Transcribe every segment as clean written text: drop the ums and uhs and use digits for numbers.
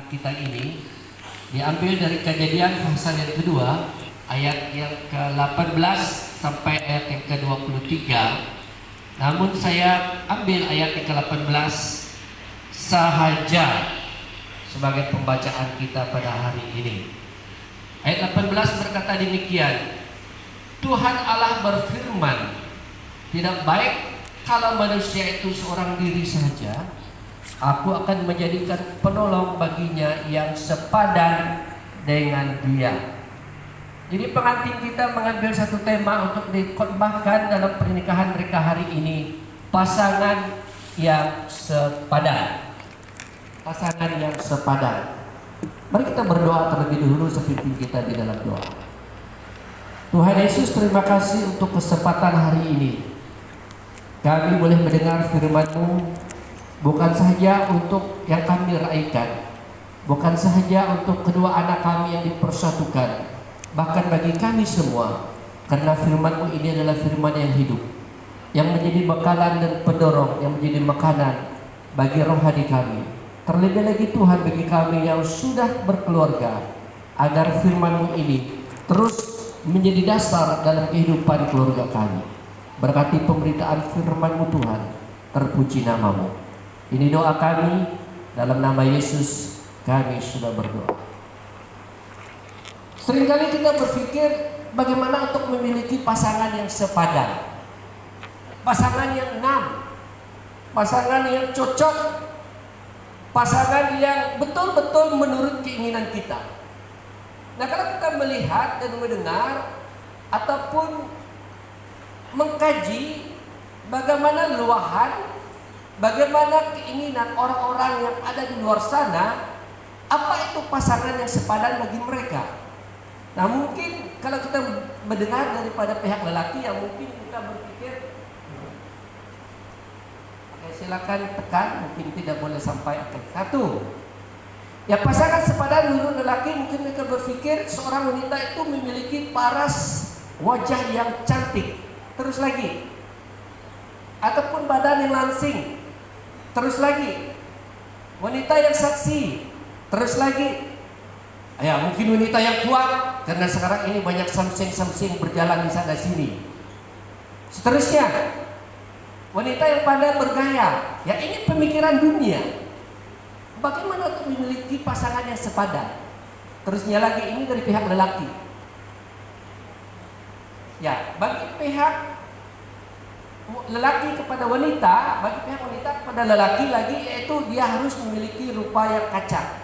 kita ini diambil dari Kejadian pasal yang kedua, ayat yang ke-18 sampai ayat yang ke-23. Namun saya ambil ayat yang ke-18 sahaja sebagai pembacaan kita pada hari ini. Ayat 18 berkata demikian, Tuhan Allah berfirman, tidak baik kalau manusia itu seorang diri saja. Aku akan menjadikan penolong baginya yang sepadan dengan dia. Jadi pengantin kita mengambil satu tema untuk dikhotbahkan dalam pernikahan mereka hari ini, pasangan yang sepadan. Pasangan yang sepadan. Mari kita berdoa terlebih dahulu sepimpin kita di dalam doa. Tuhan Yesus, terima kasih untuk kesempatan hari ini. Kami boleh mendengar firman-Mu, bukan saja untuk yang kami raikan, bukan saja untuk kedua anak kami yang dipersatukan, bahkan bagi kami semua, karena firman-Mu ini adalah firman yang hidup, yang menjadi bekalan dan pendorong, yang menjadi makanan bagi rohani kami. Terlebih lagi Tuhan, bagi kami yang sudah berkeluarga, agar firman-Mu ini terus menjadi dasar dalam kehidupan keluarga kami. Berkati pemberitaan firman-Mu Tuhan, terpuji nama-Mu. Ini doa kami, dalam nama Yesus kami sudah berdoa. Seringkali kita berpikir bagaimana untuk memiliki pasangan yang sepadan, pasangan yang enam, pasangan yang cocok, pasangan yang betul-betul menurut keinginan kita. Nah, kalau kita melihat dan mendengar ataupun mengkaji bagaimana luahan, bagaimana keinginan orang-orang yang ada di luar sana, apa itu pasangan yang sepadan bagi mereka. Nah, mungkin kalau kita mendengar daripada pihak lelaki, yang mungkin kita berpikir, oke, silakan tekan, mungkin tidak boleh sampai satu. Ya, pasangan sepadan menurut lelaki, mungkin mereka berpikir seorang wanita itu memiliki paras wajah yang cantik, terus lagi, ataupun badan yang langsing, terus lagi, wanita yang seksi, terus lagi, ya mungkin wanita yang kuat, karena sekarang ini banyak samsing berjalan di sana sini. Seterusnya, wanita yang pandai bergaya. Ya, ini pemikiran dunia. Bagaimana untuk memiliki pasangan yang sepadan? Terusnya lagi, ini dari pihak lelaki. Ya, bagi pihak lelaki kepada wanita, bagi pihak wanita kepada lelaki lagi, yaitu dia harus memiliki rupa yang kacak.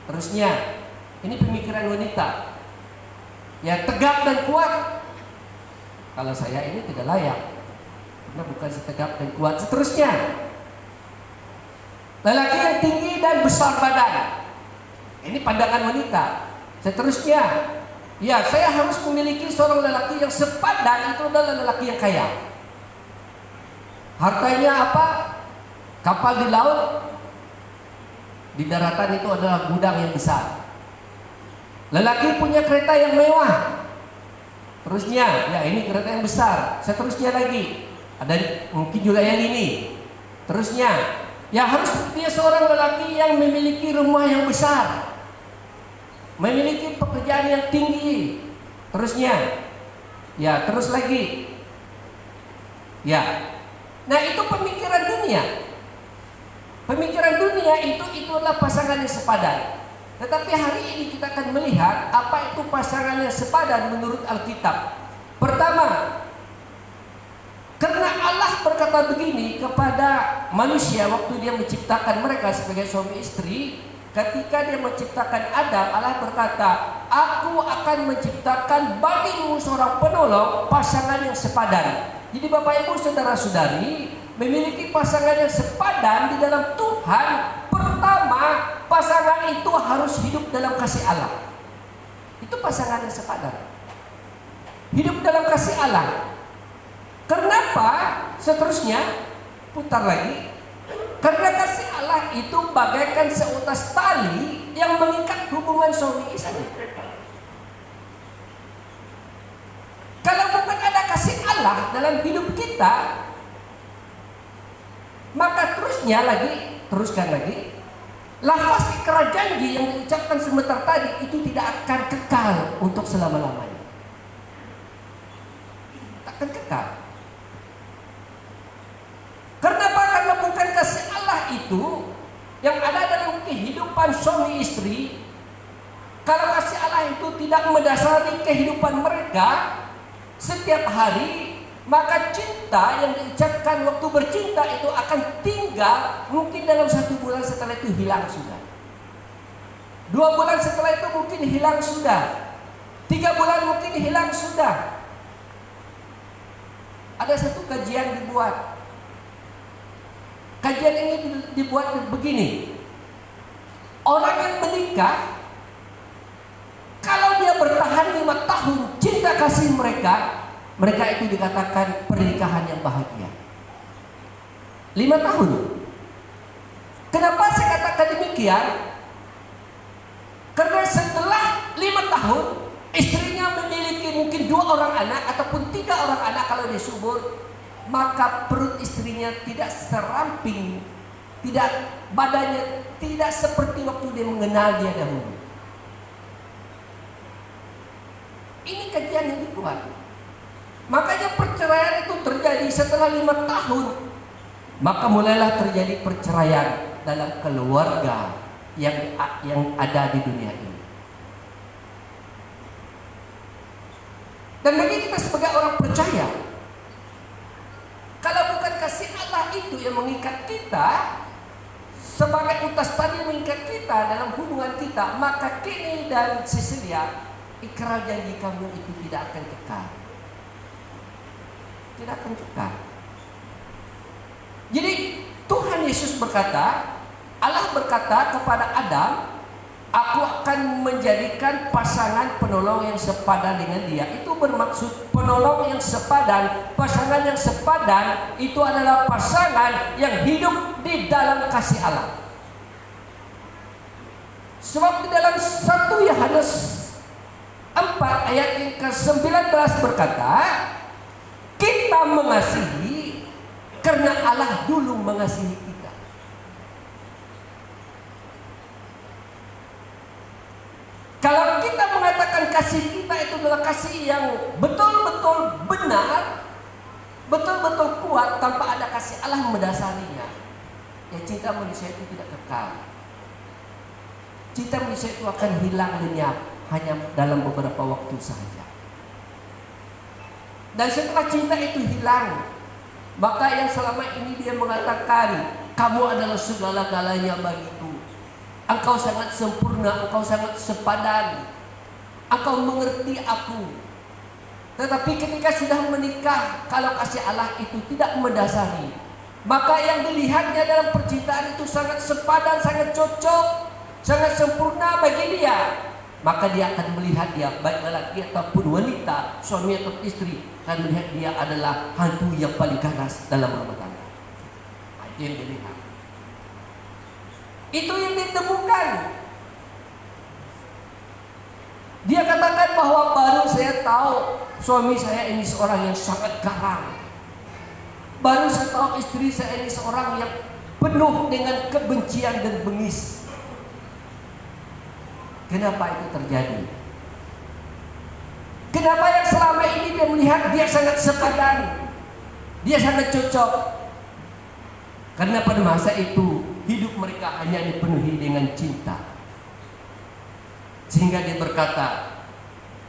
Terusnya, ini pemikiran wanita. Ya, tegap dan kuat. Kalau saya ini tidak layak, karena bukan setegap dan kuat. Seterusnya, lelaki yang tinggi dan besar badan. Ini pandangan wanita. Seterusnya, ya, saya harus memiliki seorang lelaki yang sepadan, itu adalah lelaki yang kaya. Hartanya apa? Kapal di laut, di daratan itu adalah gudang yang besar. Lelaki punya kereta yang mewah. Terusnya, ya ini kereta yang besar. Seterusnya lagi, ada mungkin juga yang ini. Terusnya, ya harus dia seorang lelaki yang memiliki rumah yang besar, memiliki pekerjaan yang tinggi. Terusnya, ya terus lagi, ya. Nah, itu pemikiran dunia. Pemikiran dunia itu adalah pasangan yang sepadan. Tetapi hari ini kita akan melihat apa itu pasangan yang sepadan menurut Alkitab. Pertama, karena Allah berkata begini kepada manusia waktu dia menciptakan mereka sebagai suami istri. Ketika dia menciptakan Adam, Allah berkata, aku akan menciptakan bagimu seorang penolong, pasangan yang sepadan. Jadi Bapak Ibu saudara-saudari, memiliki pasangan yang sepadan di dalam Tuhan. Pertama, pasangan itu harus hidup dalam kasih Allah. Itu pasangan yang sepadan. Hidup dalam kasih Allah. Kenapa? Seterusnya, putar lagi. Karena kasih Allah itu bagaikan seutas tali yang mengikat hubungan suami istri. Kalau bukan ada kasih Allah dalam hidup kita, maka teruskan lagi, lafaz ikrar janji yang ucapkan sebentar tadi itu tidak akan kekal untuk selama-lamanya. Tak akan kekal. Karena apa? Karena bukan kasih Allah itu yang ada dalam kehidupan suami istri. Kalau kasih Allah itu tidak mendasari kehidupan mereka setiap hari, maka cinta yang diucapkan waktu bercinta itu akan tinggal mungkin dalam 1 bulan, setelah itu hilang sudah. 2 bulan setelah itu mungkin hilang sudah. 3 bulan mungkin hilang sudah. Ada satu kajian dibuat. Kajian ini dibuat begini. Orang yang menikah, kalau dia bertahan 5 tahun cinta kasih mereka itu dikatakan pernikahan yang bahagia. 5 tahun. Kenapa saya katakan demikian? Karena setelah 5 tahun istrinya memiliki mungkin 2 orang anak ataupun 3 orang anak kalau dia subur, maka perut istrinya tidak seramping, badannya tidak seperti waktu dia mengenal dia dahulu. Ini kajian yang dibuat. Makanya perceraian itu terjadi setelah 5 tahun. Maka mulailah terjadi perceraian dalam keluarga yang ada di dunia ini. Dan bagi kita sebagai orang percaya, kalau bukan kasih Allah itu yang mengikat kita, sebagai utas tadi mengikat kita dalam hubungan kita, maka Kenny dan Cecilia, ikrar janji kamu itu tidak akan kekal. Tidak akan kekal. Jadi Tuhan Yesus berkata, Allah berkata kepada Adam, aku akan menjadikan pasangan penolong yang sepadan dengan dia. Itu bermaksud penolong yang sepadan, pasangan yang sepadan itu adalah pasangan yang hidup di dalam kasih Allah. Sebab di dalam 1 Yohanes 4 ayat yang ke-19 berkata, kita mengasihi karena Allah dulu mengasihi kita. Kalau kita mengatakan kasih kita itu adalah kasih yang betul-betul benar, betul-betul kuat tanpa ada kasih Allah mendasarinya, ya cinta manusia itu tidak kekal. Cinta manusia itu akan hilang lenyap hanya dalam beberapa waktu saja. Dan setelah cinta itu hilang, maka yang selama ini dia mengatakan, kamu adalah segala-galanya bagiku. Engkau sangat sempurna, engkau sangat sepadan, engkau mengerti aku. Tetapi ketika sudah menikah, kalau kasih Allah itu tidak mendasari, maka yang dilihatnya dalam percintaan itu sangat sepadan, sangat cocok, sangat sempurna bagi dia, maka dia akan melihat dia, baik lelaki ataupun wanita, suami atau istri, akan melihat dia adalah hantu yang paling ganas dalam rumah tangga. Itu yang dilihat. Itu yang ditemukan. Dia katakan bahwa baru saya tahu suami saya ini seorang yang sangat garang. Baru saya tahu istri saya ini seorang yang penuh dengan kebencian dan bengis. Kenapa itu terjadi? Kenapa yang selama ini dia melihat dia sangat sepadan, dia sangat cocok? Karena pada masa itu hidup mereka hanya dipenuhi dengan cinta. Sehingga dia berkata,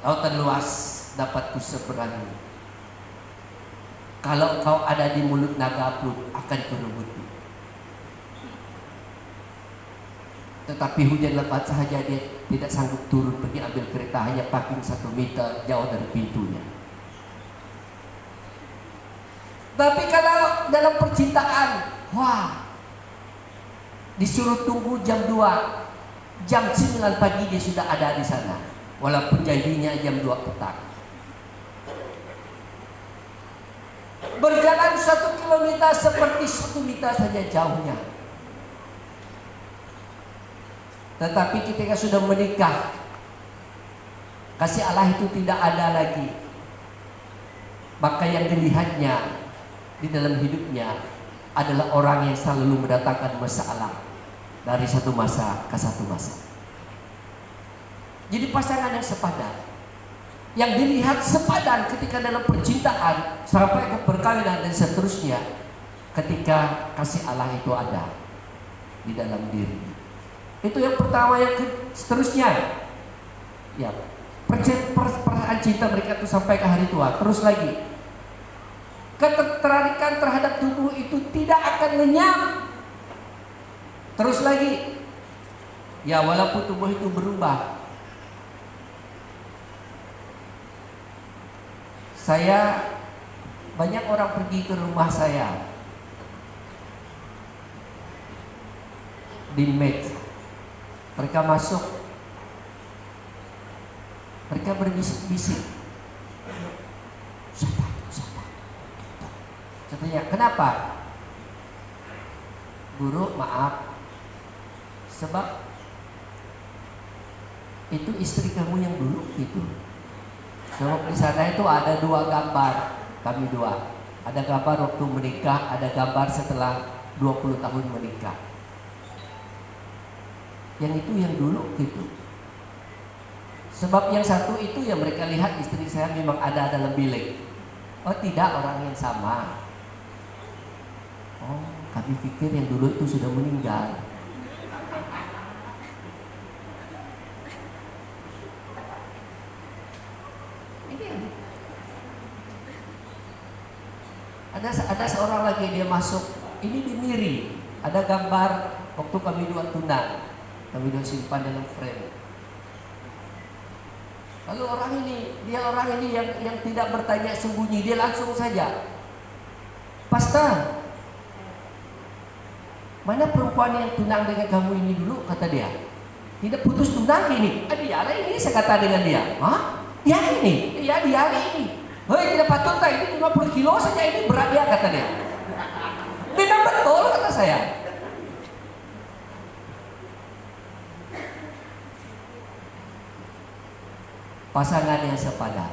lautan luas dapat kuseberangi, kalau kau ada di mulut naga pun akan kurebuti. Tetapi hujan lebat saja dia tidak sanggup turun pergi ambil kereta, hanya parking 1 meter jauh dari pintunya. Tapi kalau dalam percintaan, wah, disuruh tunggu jam 2, jam 9 pagi dia sudah ada di sana, walaupun janjinya jam 2 petang. Berjalan 1 kilometer seperti 1 meter saja jauhnya. Tetapi ketika sudah menikah, kasih Allah itu tidak ada lagi. Maka yang dilihatnya di dalam hidupnya adalah orang yang selalu mendatangkan masalah dari satu masa ke satu masa. Jadi pasangan yang sepadan, yang dilihat sepadan ketika dalam percintaan sampai ke perkawinan dan seterusnya, ketika kasih Allah itu ada di dalam diri. Itu yang pertama. Yang seterusnya, ya, perasaan cinta mereka itu sampai ke hari tua. Terus lagi, ketertarikan terhadap tubuh itu tidak akan lenyap. Terus lagi, ya, walaupun tubuh itu berubah. Banyak orang pergi ke rumah saya di Med. Mereka masuk, mereka berbisik-bisik. Siapa? Katanya, kenapa? Guru, maaf, sebab itu istri kamu yang dulu itu. Sebab di sana itu ada 2 gambar, kami 2. Ada gambar waktu menikah, ada gambar setelah 20 tahun menikah. Yang itu yang dulu gitu. Sebab yang satu itu yang mereka lihat istri saya memang ada dalam bilik. Oh tidak, orang yang sama. Oh, kami pikir yang dulu itu sudah meninggal. Ada seorang lagi, dia masuk, ini di Miri, ada gambar waktu kami 2 tunang, kami 2 simpan dalam frame. Lalu orang ini yang tidak bertanya sembunyi, dia langsung saja, Pastor, mana perempuan yang tunang dengan kamu ini dulu, kata dia. Tidak putus tunang ini. Dia ini, saya kata dengan dia. Hah? Dia ini? Iya, dia ini. Hei, tidak patut, ini 50 kilo saja, ini berat dia, kata dia. Tidak betul, kata saya. Pasangan yang sepadan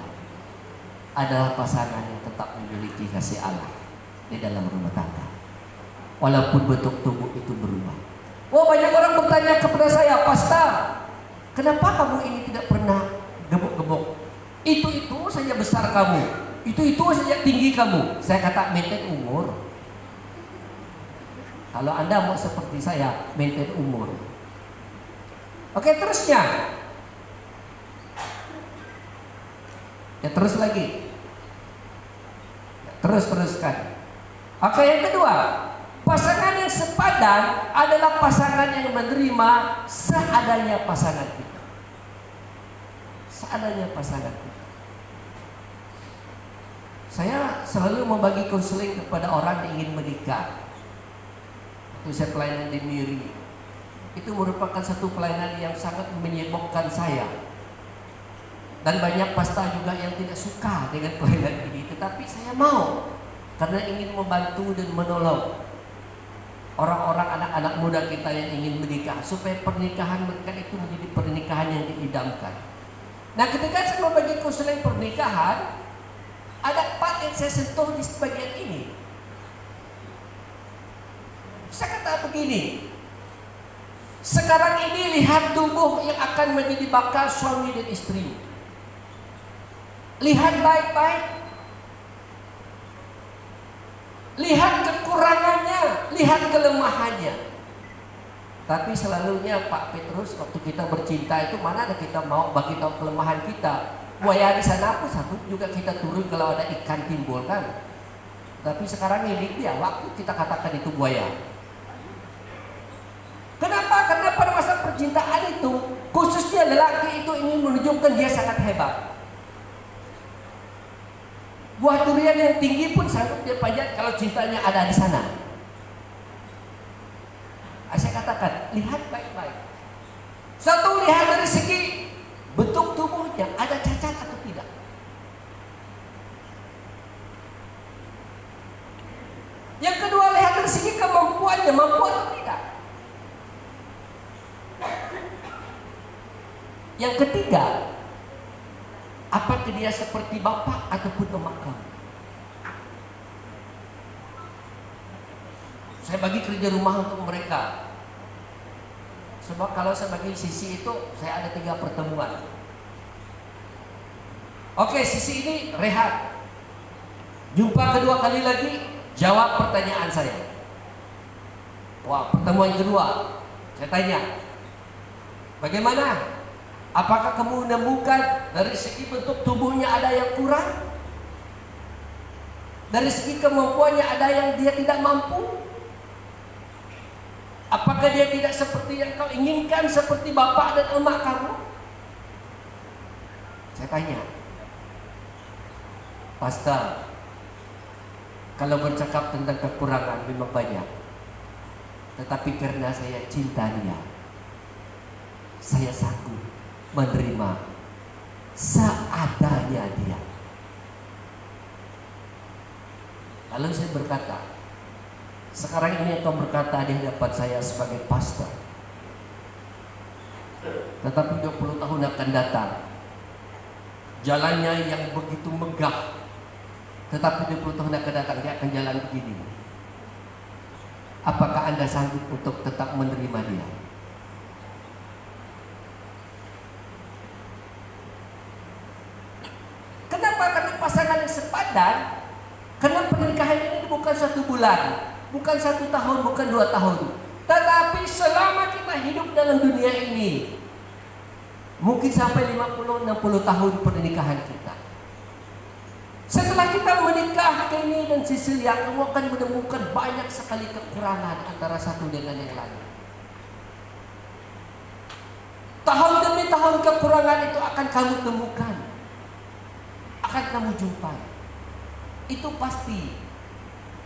adalah pasangan yang tetap memiliki kasih Allah di dalam rumah tangga, walaupun bentuk tubuh itu berubah. Oh, banyak orang bertanya kepada saya, Pastor, kenapa kamu ini tidak pernah gemuk-gemuk? Itu saja besar kamu, itu saja tinggi kamu. Saya kata, maintain umur. Kalau Anda mau seperti saya, maintain umur. Oke, terusnya, ya terus lagi, teruskan. Oke, yang kedua, pasangan yang sepadan adalah pasangan yang menerima seadanya pasangan kita. Seadanya pasangan kita. Saya selalu membagi konseling kepada orang yang ingin menikah. Waktu saya pelayanan di Miri, itu merupakan satu pelayanan yang sangat menyibukkan saya. Dan banyak pastor juga yang tidak suka dengan pelayanan ini, tetapi saya mau, karena ingin membantu dan menolong orang-orang, anak-anak muda kita yang ingin menikah, supaya pernikahan mereka itu menjadi pernikahan yang diidamkan. Nah, ketika saya membagi konseling pernikahan, ada part yang saya sentuh di bagian ini. Saya kata begini, sekarang ini lihat tubuh yang akan menjadi bakal suami dan istri. Lihat baik-baik, lihat kekurangannya, lihat kelemahannya. Tapi selalunya Pak Petrus, waktu kita bercinta itu mana ada kita mau bagi tahu kelemahan kita. Buaya di sana pun satu juga kita turun kalau ada ikan timbul kan. Tapi sekarang ini dia waktu kita katakan itu buaya. Kenapa? Karena pada masa percintaan itu, khususnya lelaki itu ingin menunjukkan dia sangat hebat. Buah durian yang tinggi pun sanggup dia pajak kalau cintanya ada di sana. Saya katakan, lihat baik-baik. Satu, lihat dari segi bentuk tubuhnya, ada cacat atau tidak. Yang kedua, lihat dari segi kemampuannya, mampu atau tidak. Yang ketiga, apakah dia seperti bapak ataupun emak kamu? Saya bagi kerja rumah untuk mereka. Sebab kalau sebagai sisi itu saya ada 3 pertemuan. Oke, sisi ini rehat. Jumpa kedua kali lagi, jawab pertanyaan saya. Wah, pertemuan kedua, saya tanya, bagaimana? Apakah kamu menemukan dari segi bentuk tubuhnya ada yang kurang? Dari segi kemampuannya ada yang dia tidak mampu? Apakah dia tidak seperti yang kau inginkan, seperti bapak dan emak kamu? Saya tanya, Pastor, kalau bercakap tentang kekurangan memang banyak, tetapi karena saya cinta dia, saya sanggup menerima seadanya dia. Lalu saya berkata, sekarang ini engkau berkata di hadapan saya sebagai pastor, tetapi 20 tahun akan datang, jalannya yang begitu megah, tetapi 20 tahun akan datang dia akan jalan begini. Apakah Anda sanggup untuk tetap menerima dia? Kenapa? Karena pasangan yang sepadan. Karena pernikahan ini bukan 1 bulan, bukan 1 tahun, bukan 2 tahun, tetapi selama kita hidup dalam dunia ini, mungkin sampai 50-60 tahun pernikahan kita. Setelah kita menikah, Kenny dan Cecilia, kamu akan menemukan banyak sekali kekurangan antara satu dengan yang lain. Tahun demi tahun kekurangan itu akan kamu temukan, akan kamu jumpai. Itu pasti.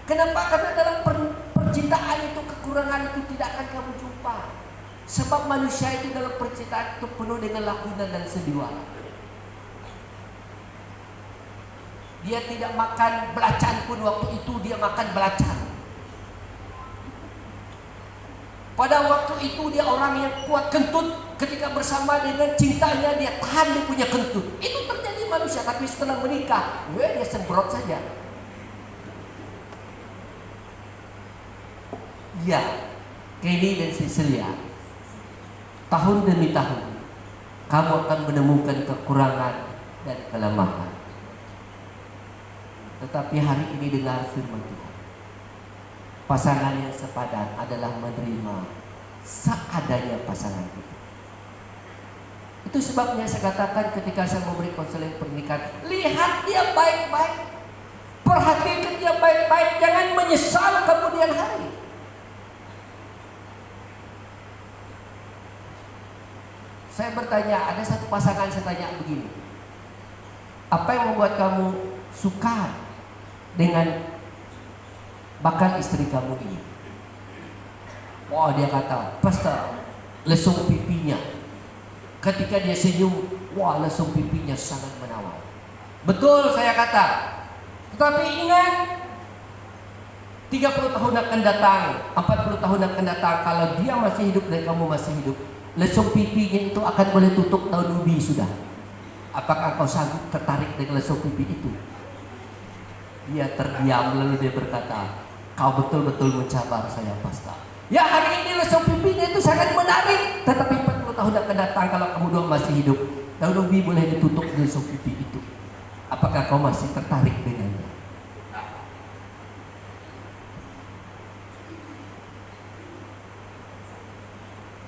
Kenapa? Karena dalam percintaan itu kekurangan itu tidak akan kamu jumpa. Sebab manusia itu dalam percintaan itu penuh dengan lakunan dan sendiwara. Dia tidak makan belacan pun waktu itu dia makan belacan. Pada waktu itu dia orang yang kuat kentut, ketika bersama dengan cintanya dia tahan dia punya kentut. Itu terjadi manusia, tapi setelah menikah, dia semprot saja. Ya, Kenny dan Cecilia, tahun demi tahun kamu akan menemukan kekurangan dan kelemahan. Tetapi hari ini dengar firman Tuhan, pasangan yang sepadan adalah menerima seadanya pasangan itu. Itu sebabnya saya katakan ketika saya memberi konseling pernikahan, lihat dia baik-baik, perhatikan dia baik-baik, jangan menyesal kemudian hari. Saya bertanya, ada satu pasangan saya tanya begini, apa yang membuat kamu suka dengan bakal istri kamu ini? Wah, dia kata, Pastor, lesung pipinya. Ketika dia senyum, wah, lesung pipinya sangat menawan. Betul, saya kata. Tetapi ingat, 30 tahun akan datang, 40 tahun akan datang, kalau dia masih hidup dan kamu masih hidup, lesung pipinya itu akan boleh tutup daun ubi sudah. Apakah kau sanggup tertarik dengan lesung pipi itu? Dia terdiam lalu dia berkata, kau betul-betul mencabar saya, Pastor. Ya, hari ini lesung pipinya itu sangat menarik, tetapi 40 tahun akan datang kalau kamu dua masih hidup, daun ubi boleh ditutup dengan lesung pipi itu. Apakah kau masih tertarik dengannya?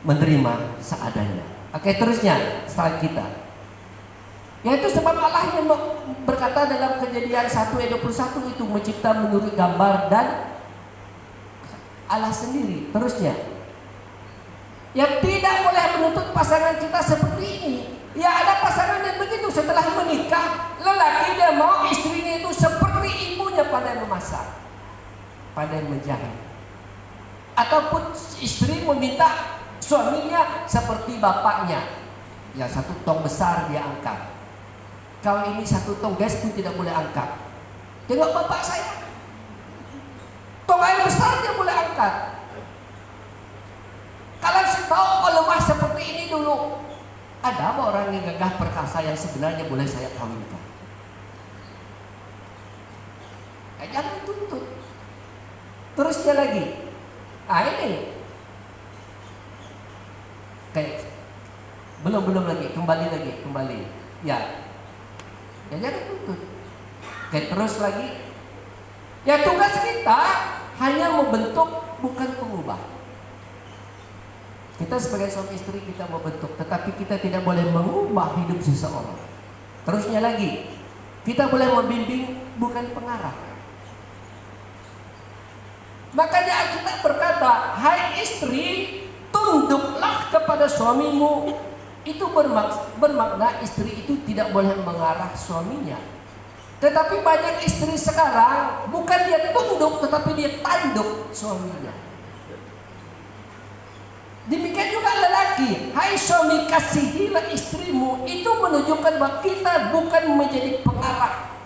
Menerima seadanya. Oke, terusnya slide kita. Yaitu sebab Allah yang berkata dalam Kejadian 1 ayat 21 itu mencipta menurut gambar dan Allah sendiri. Terusnya, yang tidak boleh menuntut pasangan kita seperti ini. Ya, ada pasangan yang begitu, setelah menikah, lelaki dia mau istrinya itu seperti ibunya, pandai memasak, pandai menjahit. Ataupun istri meminta suaminya seperti bapaknya, ya satu tong besar dia angkat. Kalau ini satu tong gas pun tidak boleh angkat. Tengok bapak saya, tong air besar dia boleh angkat. Kalau saya tahu kalau lemah seperti ini dulu, ada apa orang yang gagah perkasa yang sebenarnya boleh saya kawinkan? Jangan tuntut. Terusnya lagi, ini Belum lagi, kembali. Ya jangan tuntut. Oke, terus lagi. Ya tugas kita hanya membentuk, bukan mengubah. Kita sebagai suami istri kita membentuk, tetapi kita tidak boleh mengubah hidup seseorang. Terusnya lagi, kita boleh membimbing, bukan pengarah. Makanya Alkitab berkata, hai istri, tunduklah kepada suamimu. Itu bermakna istri itu tidak boleh mengarah suaminya. Tetapi banyak istri sekarang bukan dia tunduk, tetapi dia tanduk suaminya. Demikian juga lelaki, hai suami kasihilah istrimu. Itu menunjukkan bahwa kita bukan menjadi pengarah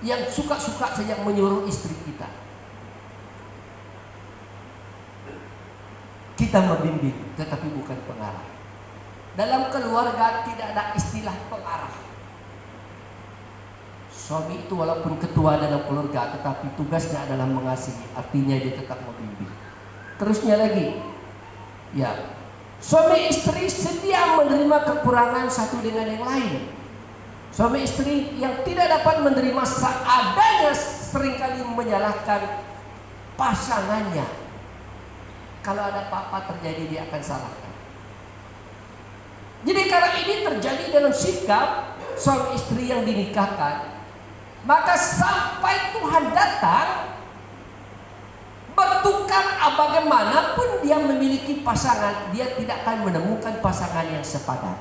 yang suka-suka saja menyuruh istri kita. Kita membimbing, tetapi bukan pengarah. Dalam keluarga tidak ada istilah pengarah. Suami itu walaupun ketua dalam keluarga, tetapi tugasnya adalah mengasihi. Artinya dia tetap membimbing. Terusnya lagi, ya, suami istri sedia menerima kekurangan satu dengan yang lain. Suami istri yang tidak dapat menerima seadanya seringkali menyalahkan pasangannya. Kalau ada apa-apa terjadi, dia akan salahkan. Jadi kalau ini terjadi dalam sikap suami istri yang dinikahkan, maka sampai Tuhan datang, bertukar bagaimanapun dia memiliki pasangan, dia tidak akan menemukan pasangan yang sepadan.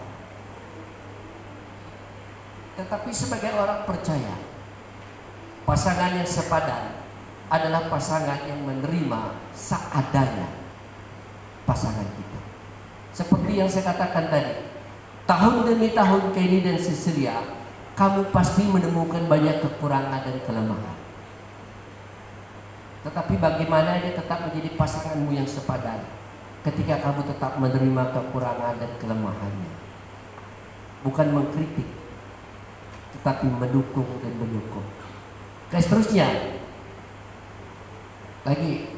Tetapi sebagai orang percaya, pasangan yang sepadan adalah pasangan yang menerima seadanya pasangan kita. Seperti yang saya katakan tadi, tahun demi tahun Kenny dan Cecilia, kamu pasti menemukan banyak kekurangan dan kelemahan. Tetapi bagaimana dia tetap menjadi pasanganmu yang sepadan ketika kamu tetap menerima kekurangan dan kelemahannya. Bukan mengkritik, tetapi mendukung dan menyokong. Seterusnya lagi,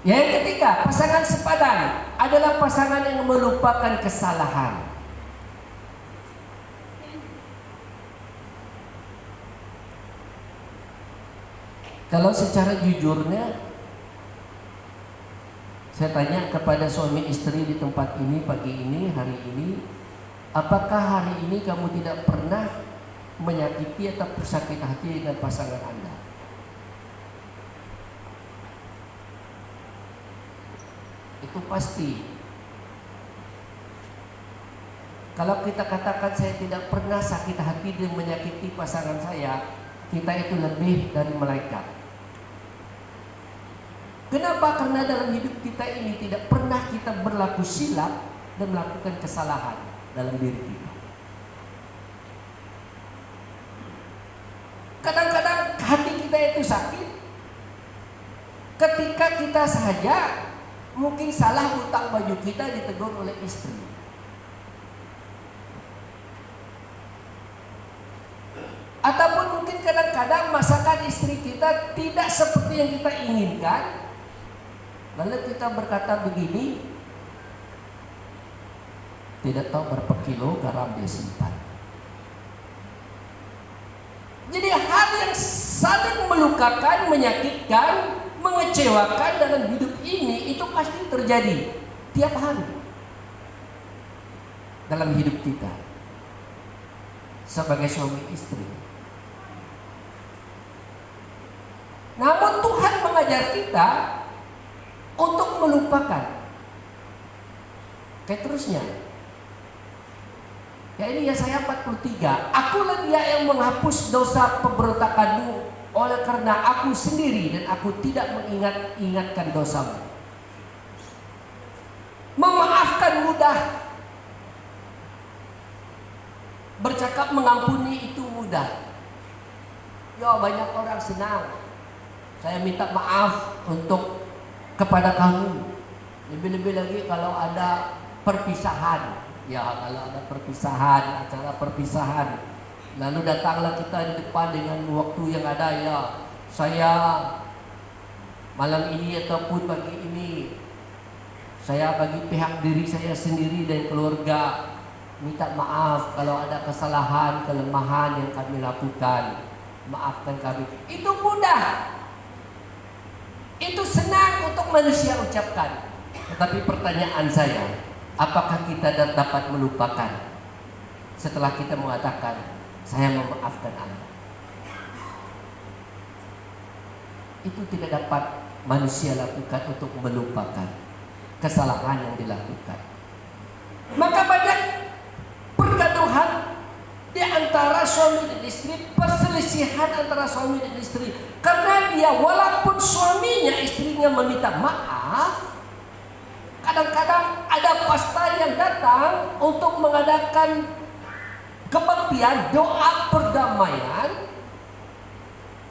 yang ketiga, pasangan sepadan adalah pasangan yang melupakan kesalahan. Kalau secara jujurnya, saya tanya kepada suami istri di tempat ini pagi ini, hari ini, apakah hari ini kamu tidak pernah menyakiti atau bersakit hati dengan pasangan Anda? Itu pasti. Kalau kita katakan saya tidak pernah sakit hati dan menyakiti pasangan saya, kita itu lebih dari malaikat. Kenapa? Karena dalam hidup kita ini tidak pernah kita berlaku silap dan melakukan kesalahan dalam diri kita. Kadang-kadang hati kita itu sakit ketika kita saja mungkin salah utang baju kita ditegur oleh istri. Ataupun mungkin kadang-kadang masakan istri kita tidak seperti yang kita inginkan. Lalu kita berkata begini, tidak tahu berapa kilo garam dia simpan. Jadi hal yang saling melukakan, menyakitkan, mengecewakan dalam hidup ini itu pasti terjadi tiap hari dalam hidup kita sebagai suami istri. Namun Tuhan mengajar kita untuk melupakan. Kayak terusnya, ya ini Yesaya 43, akulah dia yang menghapus dosa pemberontakanmu, oleh karena aku sendiri dan aku tidak mengingat-ingatkan dosamu. Memaafkan mudah, bercakap mengampuni itu mudah. Ya banyak orang senang, saya minta maaf untuk kepada kamu. Lebih-lebih lagi kalau ada perpisahan. Ya kalau ada perpisahan, acara perpisahan, lalu datanglah kita di depan dengan waktu yang ada, ya saya malam ini ataupun pagi ini Saya bagi pihak diri saya sendiri dan keluarga minta maaf kalau ada kesalahan, kelemahan yang kami lakukan. Maafkan kami. Itu mudah. Itu senang untuk manusia ucapkan. Tetapi pertanyaan saya, apakah kita dapat melupakan setelah kita mengatakan saya memaafkan Anda? Itu tidak dapat manusia lakukan untuk melupakan kesalahan yang dilakukan. Maka banyak pergaduhan di antara suami dan istri, perselisihan antara suami dan istri, karena dia walaupun suaminya istrinya meminta maaf, kadang-kadang ada pasta yang datang untuk mengadakan kebaktian, doa perdamaian,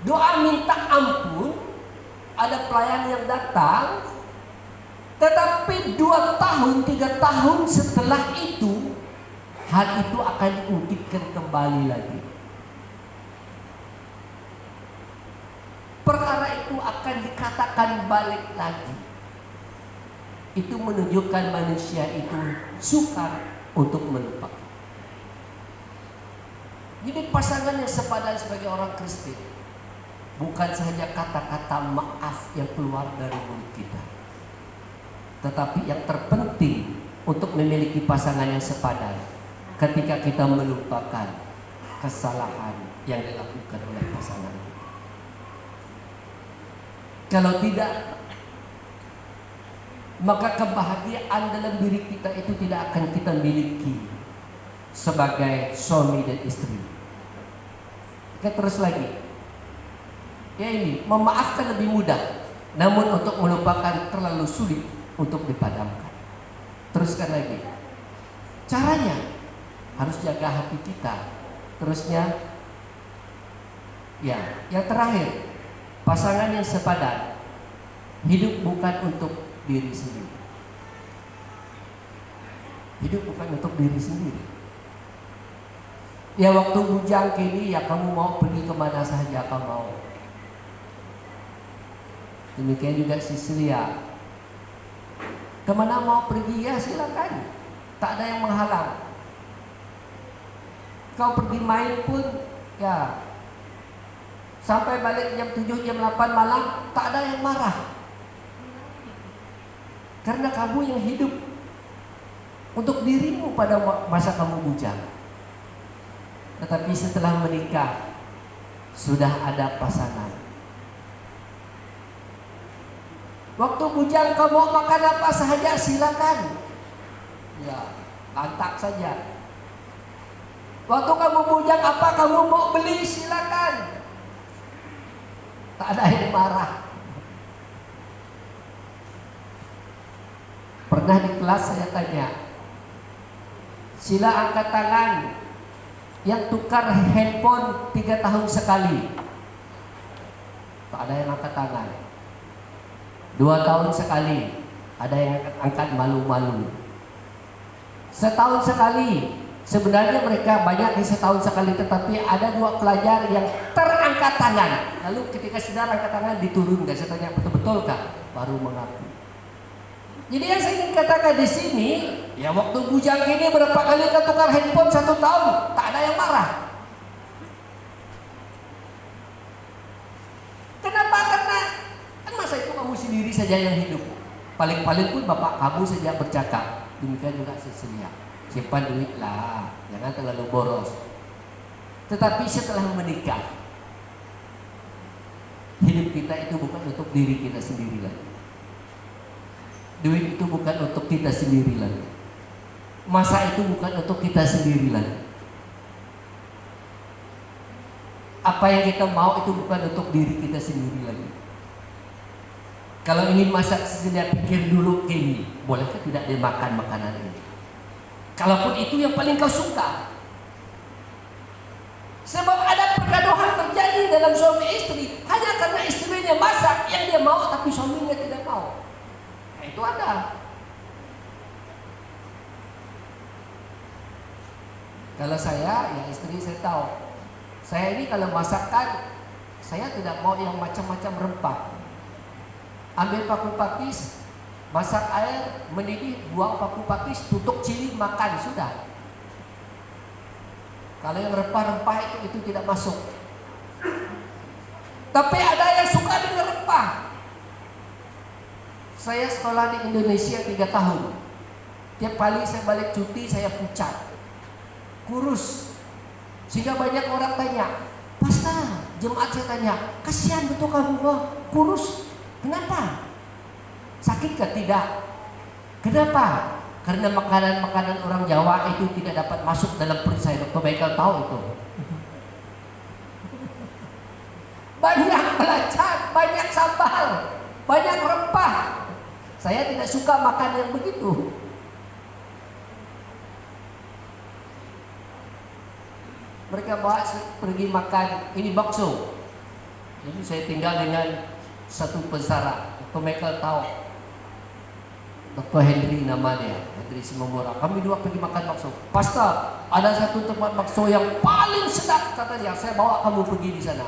doa minta ampun. Ada pelayan yang datang, tetapi 2 tahun, 3 tahun setelah itu, hal itu akan diungkitkan kembali lagi. Perkara itu akan dikatakan balik lagi. Itu menunjukkan manusia itu sukar untuk melupakan. Jadi pasangan yang sepadan sebagai orang Kristen, bukan saja kata-kata maaf yang keluar dari mulut kita, tetapi yang terpenting untuk memiliki pasangan yang sepadan ketika kita melupakan kesalahan yang dilakukan oleh pasangan. Kalau tidak, maka kebahagiaan dalam diri kita itu tidak akan kita miliki sebagai suami dan istri. Kita terus lagi. Ya ini, memaafkan lebih mudah, namun untuk melupakan terlalu sulit untuk dipadamkan. Teruskan lagi. Caranya harus jaga hati kita. Terusnya, ya, yang terakhir, pasangan yang sepadan hidup bukan untuk diri sendiri. Hidup bukan untuk diri sendiri. Ya waktu bujang kini, ya kamu mau pergi kemana saja kamu mau. Demikian juga si Silia. Kemana mau pergi ya silakan. Tak ada yang menghalang. Kau pergi main pun ya sampai balik jam 7, jam 8 malam, tak ada yang marah. Karena kamu yang hidup untuk dirimu pada masa kamu bujang. Tetapi setelah menikah, sudah ada pasangan. Waktu bujang kau mau makan apa saja silakan. Ya, antak saja. Waktu kamu bujang apa kamu mau beli silakan. Tak ada yang marah. Pernah di kelas saya tanya, sila angkat tangan yang tukar handphone 3 tahun sekali. Tak ada yang angkat tangan. 2 tahun sekali. Ada yang angkat malu-malu. Setahun sekali. Sebenarnya mereka banyak yang setahun sekali, tetapi ada 2 pelajar yang terangkat tangan. Lalu ketika sudah angkat tangan diturunkan. Saya tanya betul-betulkah? Baru mengaku. Jadi yang saya ingin katakan di sini, ya waktu bujang ini berapa kali kita tukar handphone 1 tahun, tak ada yang marah. Kenapa? Karena kan masa itu kamu sendiri saja yang hidup. Paling-paling pun bapak kamu saja bercakap. Demikian juga Cecilia. Simpan duit lah, jangan terlalu boros. Tetapi setelah menikah, hidup kita itu bukan untuk diri kita sendiri lagi. Duit itu bukan untuk kita sendiri lagi. Masa itu bukan untuk kita sendiri lagi. Apa yang kita mau itu bukan untuk diri kita sendiri lagi. Kalau ingin masak sesudah pikir dulu ini, bolehkah tidak dimakan makanan ini? Kalaupun itu yang paling kau suka. Sebab ada pergaduhan terjadi dalam suami istri hanya karena istrinya masak yang dia mau tapi suaminya tidak mau. Nah, itu ada. Kalau saya, ya istri saya tahu. Saya ini kalau masakan, saya tidak mau yang macam-macam rempah. Ambil paku pakis, Masak air, mendidih, buang paku pakis, tutup cili, makan, sudah. Kalau yang rempah-rempah itu tidak masuk. Tapi ada yang suka dengan rempah. Saya sekolah di Indonesia 3 tahun. Tiap kali saya balik cuti saya pucat, kurus. Sehingga banyak orang tanya, Pastor, jemaat saya tanya, kasihan betul kamu kurus. Kenapa? Sakit ke? Tidak. Kenapa? Karena makanan-makanan orang Jawa itu tidak dapat masuk dalam perut saya. Dr. Michael tahu itu. Banyak belacan, banyak sambal, banyak rempah. Saya tidak suka makan yang begitu. Mereka bawa pergi makan, ini bakso. Jadi saya tinggal dengan satu pesara. Dr. Michael tahu. Dr. Henry nama dia, Henry Simomora. Kami dua pergi makan bakso. Pastor, ada satu tempat bakso yang paling sedap, kata dia. Saya bawa kamu pergi di sana.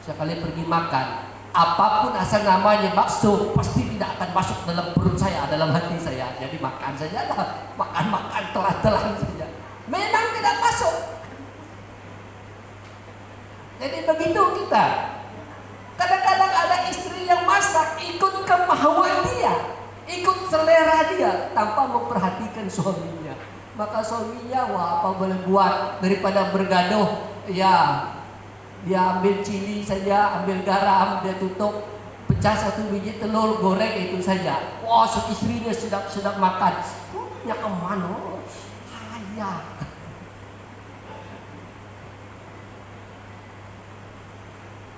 Sekali pergi makan, apapun asal namanya bakso pasti tidak akan masuk dalam perut saya, dalam hati saya. Jadi makan saja lah, makan telan-telan saja. Memang tidak masuk. Jadi begitu kita. Kadang-kadang ada istri yang masak ikut kemauan dia, ikut selera dia tanpa memperhatikan suaminya. Maka suaminya apa boleh buat, daripada bergaduh, ya dia ambil cili saja, ambil garam, dia tutup, pecah satu biji telur, goreng itu saja. Wah, istrinya sedap makan. Ya kemana? Ayah.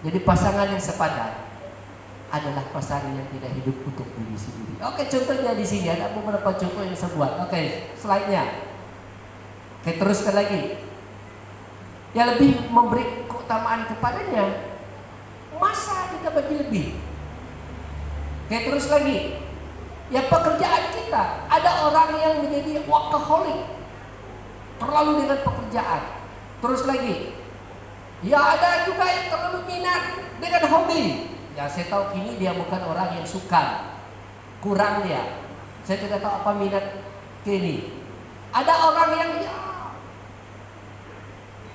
Jadi pasangan yang sepadan adalah pasangan yang tidak hidup untuk diri sendiri. Oke, contohnya di sini ada beberapa contoh yang saya buat. Oke, slide-nya. Oke, teruskan lagi. Yang lebih memberi keutamaan kepadanya, masa kita bagi lebih. Oke, terus lagi. Ya, pekerjaan kita. Ada orang yang menjadi workaholic, terlalu dengan pekerjaan. Terus lagi. Ya, ada juga yang terlalu minat dengan hobi. Ya, saya tahu ini dia bukan orang yang suka, kurang dia. Saya tidak tahu apa minat ini. Ada orang yang ya,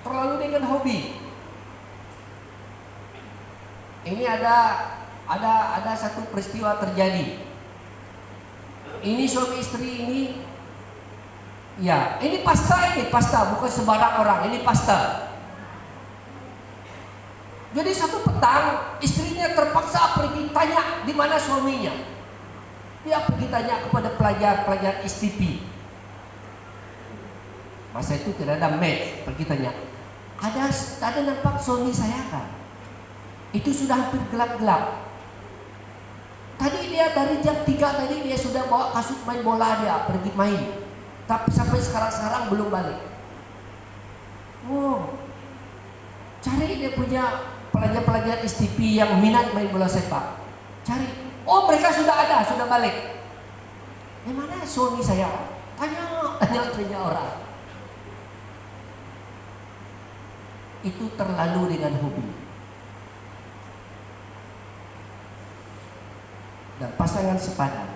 terlalu dengan hobi. Ini ada satu peristiwa terjadi. Ini suami istri ini, ya, ini pasta bukan sembarang orang, ini pasta. Jadi satu petang istrinya terpaksa pergi tanya di mana suaminya. Dia pergi tanya kepada pelajar STP. Masa itu tidak ada match, pergi tanya. Ada nampak suami saya kan? Itu sudah hampir gelap-gelap. Tadi dia dari jam 3 tadi dia sudah bawa kasut main bola dia pergi main. Tapi sampai sekarang belum balik. Wow. Cari dia punya pelajar STP yang minat main bola sepak. Cari. Oh, mereka sudah ada, sudah balik. Mana suami saya? Tanya orang. Itu terlalu dengan hobi. Dan pasangan sepadan,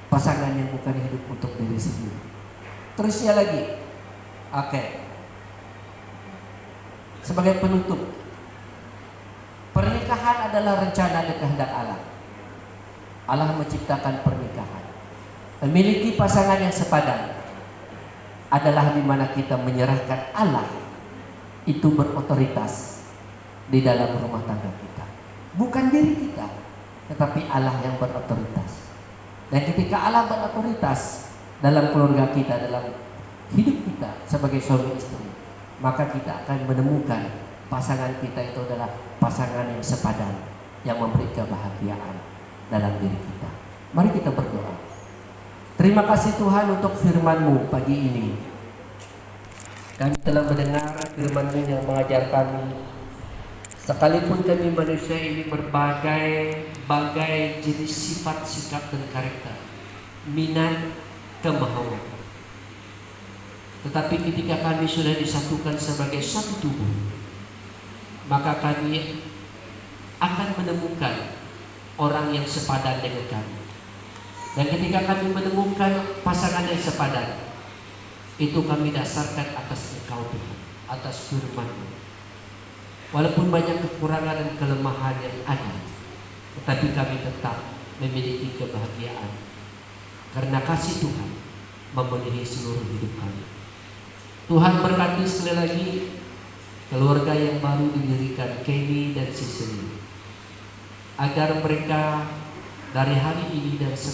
pasangan yang bukan hidup untuk diri sendiri. Terusnya lagi. Oke. Sebagai penutup, pernikahan adalah rencana dan kehendak Allah. Allah menciptakan pernikahan. Memiliki pasangan yang sepadan adalah di mana kita menyerahkan Allah itu berotoritas di dalam rumah tangga kita. Bukan diri kita, tetapi Allah yang berotoritas. Dan ketika Allah berotoritas dalam keluarga kita, dalam hidup kita sebagai suami istri, maka kita akan menemukan pasangan kita itu adalah pasangan yang sepadan, yang memberi kebahagiaan dalam diri kita. Mari kita berdoa. Terima kasih Tuhan untuk firman-Mu pagi ini. Kami telah mendengar firman-Mu yang mengajar kami. Sekalipun kami manusia ini berbagai jenis sifat, sikap dan karakter, minat, kemauan. Tetapi ketika kami sudah disatukan sebagai satu tubuh, maka kami akan menemukan orang yang sepadan dengan kami. Dan ketika kami menemukan pasangan yang sepadan, itu kami dasarkan atas Engkau Tuhan, atas firman-Mu. Walaupun banyak kekurangan dan kelemahan yang ada, tetapi kami tetap memiliki kebahagiaan karena kasih Tuhan memenuhi seluruh hidup kami. Tuhan berkati sekali lagi keluarga yang baru didirikan, Kenny dan Sisri, agar mereka dari hari ini dan